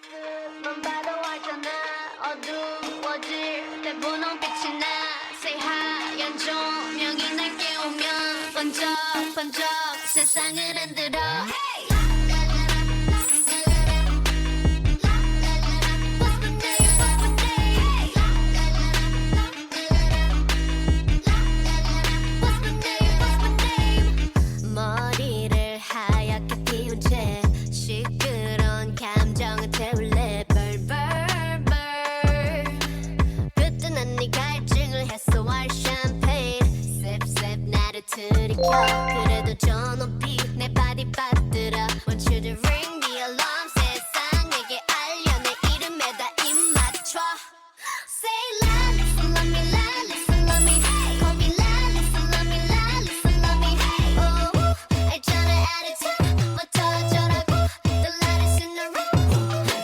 모습만 봐도 알잖아. 어두워질 때 분홍빛이 나. 새하얀 조명이 날 깨우면 번쩍번쩍 세상을 흔들어. Hey! 머리를 하얗게 피운 채 시끄러운 감정을 태울래. 벌벌벌 그때 난 네 갈증을 해소할 샴페인 셉셉 나를 들이켜. 그래도 저 높이 내 발이 빠뜨려. Want you to ring the alarm. 세상에게 알려 내 이름에다 입 맞춰. Say la, listen, love me, la, listen, love me. Call me la, listen, love me, la, listen, love me. Oh, 알잖아 attitude 뭐 터져라고. The loudest in the room.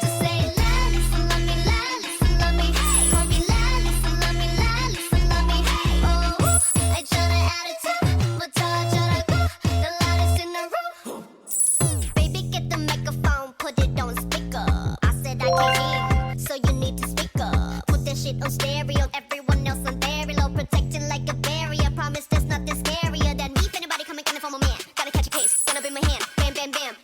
Just say la, listen, love me, la, listen, love me. Call me la, listen, love me, la, listen, love me. Oh, 알잖아 attitude 뭐 터져라고. The loudest in the room. Baby, get the microphone, put it on speaker. I said I can't hear you, so you need to speak up. Put that shit on stereo, everyone else on very low, protecting like a barrier. Promise there's nothing scarier than me. If anybody coming for my man, gotta catch a case, gonna be my hand, bam, bam, bam.